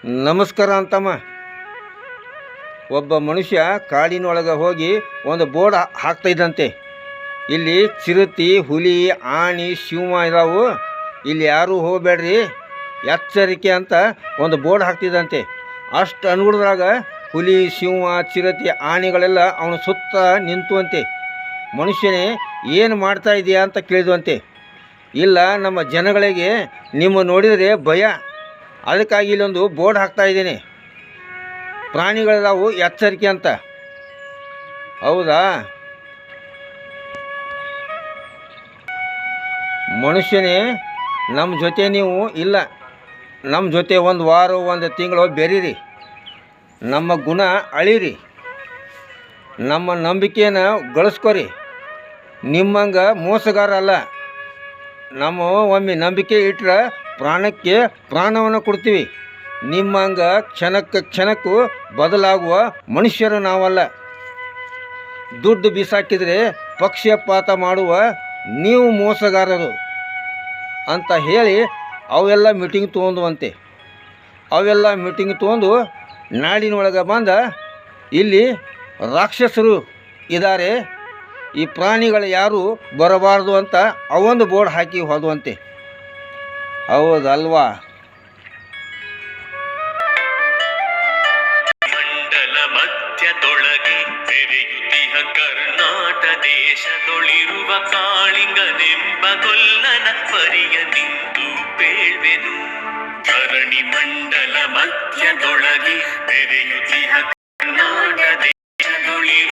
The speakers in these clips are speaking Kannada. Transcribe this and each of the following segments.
ನಮಸ್ಕಾರ ಅಂತಮ್ಮ. ಒಬ್ಬ ಮನುಷ್ಯ ಕಾಡಿನೊಳಗೆ ಹೋಗಿ ಒಂದು ಬೋರ್ಡ್ ಹಾಕ್ತಾಯಿದ್ದಂತೆ. ಇಲ್ಲಿ ಚಿರತೆ, ಹುಲಿ, ಆನೆ, ಸಿಂಹ ಇದಾವು, ಇಲ್ಲಿ ಯಾರೂ ಹೋಗಬೇಡ್ರಿ, ಎಚ್ಚರಿಕೆ ಅಂತ ಒಂದು ಬೋರ್ಡ್ ಹಾಕ್ತಿದ್ದಂತೆ. ಅಷ್ಟು ಅನ್ಗುಡ್ದಾಗ ಹುಲಿ, ಸಿಂಹ, ಚಿರತೆ, ಆನೆಗಳೆಲ್ಲ ಅವನ ಸುತ್ತ ನಿಂತುವಂತೆ. ಮನುಷ್ಯನೇ ಏನು ಮಾಡ್ತಾ ಇದೆಯಾ ಅಂತ ಕೇಳಿದುವಂತೆ. ಇಲ್ಲ, ನಮ್ಮ ಜನಗಳಿಗೆ ನಿಮ್ಮ ನೋಡಿದರೆ ಭಯ, ಅದಕ್ಕಾಗಿ ಇಲ್ಲೊಂದು ಬೋರ್ಡ್ ಹಾಕ್ತಾ ಇದ್ದೀನಿ, ಪ್ರಾಣಿಗಳಿದಾವು, ಎಚ್ಚರಿಕೆ ಅಂತ. ಹೌದಾ? ಮನುಷ್ಯನೇ, ನಮ್ಮ ಜೊತೆ ನೀವು ಇಲ್ಲ, ನಮ್ಮ ಜೊತೆ ಒಂದು ವಾರ ಒಂದು ತಿಂಗಳು ಬೆರೀರಿ, ನಮ್ಮ ಗುಣ ಅಳಿರಿ, ನಮ್ಮ ನಂಬಿಕೆನ ಗಳಿಸ್ಕೊರಿ. ನಿಮ್ಮಂಗೆ ಮೋಸಗಾರ ಅಲ್ಲ. ನಮ್ಮ ಒಮ್ಮೆ ನಂಬಿಕೆ ಇಟ್ಟರೆ ಪ್ರಾಣಕ್ಕೆ ಪ್ರಾಣವನ್ನು ಕೊಡ್ತೀವಿ. ನಿಮ್ಮಂಗೆ ಕ್ಷಣಕ್ಕೂ ಬದಲಾಗುವ ಮನುಷ್ಯರು ನಾವಲ್ಲ. ದುಡ್ಡು ಬಿಸಾಕಿದರೆ ಪಕ್ಷಪಾತ ಮಾಡುವ ನೀವು ಮೋಸಗಾರರು ಅಂತ ಹೇಳಿ ಅವೆಲ್ಲ ಮೀಟಿಂಗ್ ತೊಗೊಂಡುವಂತೆ. ಅವೆಲ್ಲ ಮೀಟಿಂಗ್ ತೊಗೊಂಡು ನಾಡಿನೊಳಗೆ ಬಂದ, ಇಲ್ಲಿ ರಾಕ್ಷಸರು ಇದ್ದಾರೆ, ಈ ಪ್ರಾಣಿಗಳು ಯಾರು ಬರಬಾರ್ದು ಅಂತ ಅವೊಂದು ಬೋರ್ಡ್ ಹಾಕಿ ಹೋದುವಂತೆ. ಹೌದಲ್ವಾ? ಮಂಡಲ ಮಧ್ಯದೊಳಗೆ ಬೆರೆಯುತ್ತಿಹ ಕರ್ನಾಟ ದೇಶದೊಳಿರುವ ಕಾಳಿಂಗನೆಂಬ ಗೊಲ್ಲನ ಪರಿಯ ನಿಂತು ಬೇಳ್ವೆನು. ಧರಣಿ ಮಂಡಲ ಮಧ್ಯದೊಳಗೆ ಬೆರೆಯುತ್ತಿಹ ಕರ್ನಾಟ ದೇಶದೊಳಿರುವ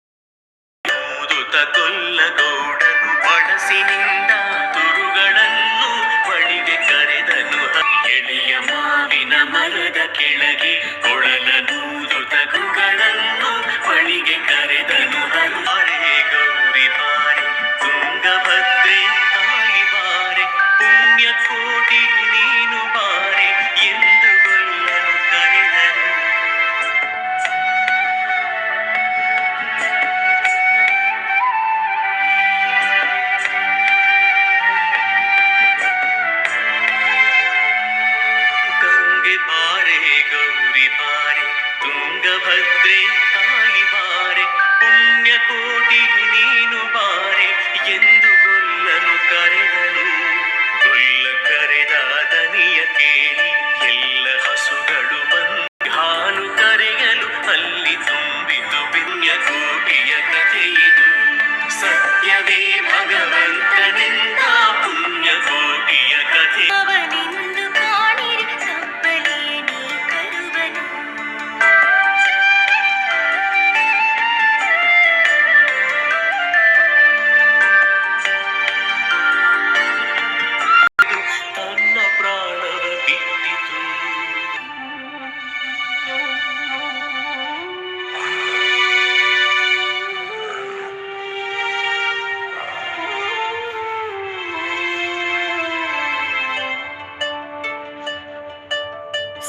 ಕೊಲ್ಲಗೌಡನು ಬಳಸಿನಿಂದ ತುರುಗಳನ್ನು ಬಳಿಗೆ ಕರೆದನು. ಎಳೆಯ ಮಾವಿನ ಮರದ ಕೆಳಗೆ ಕೊಳಲನೂದುತ ಗುಗಳನ್ನು ಬಳಿಗೆ ಕರೆದನು. ಹರೇ ಗೌರಿ ಬಾರೆ, ತುಂಗಭದ್ರೆ ತಾಯಿ ಬಾರೆ, ಪುಣ್ಯಕೋಟಿ ನೀನು ಬಾರೆ ಎಂದು ಗೊಲ್ಲನು ಕರೆದನು. ಬಾರೆ ಗೌರಿ ಬಾರೆ, ತುಂಗಭದ್ರೆ ತಾಯಿ ಬಾರೆ, ಪುಣ್ಯಕೋಟಿ ನೀನು ಬಾರೆ ಎಂದು ಗೊಲ್ಲನು ಕರೆದನು. ಗೊಲ್ಲ ಕರೆದ ದನಿಯ ಕೇಳಿ ಎಲ್ಲ ಹಸುಗಳು ಬಂದು ಹಾಲು ಕರೆಯಲು ಅಲ್ಲಿ ತುಂಬಿತು ಪುಣ್ಯಕೋಟಿಯ ಕಥೆಯಿದು. ಸತ್ಯವೇ ಭಗವಂತನಿಂದ ಪುಣ್ಯಕೋಟಿಯ ಕಥೆ.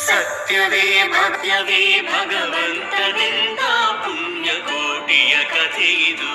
ಸತ್ಯವೇ ಭವ್ಯವೇ ಭಗವಂತನಿಂದ ಪುಣ್ಯಕೋಟಿಯ ಕಥೆಯಿದು.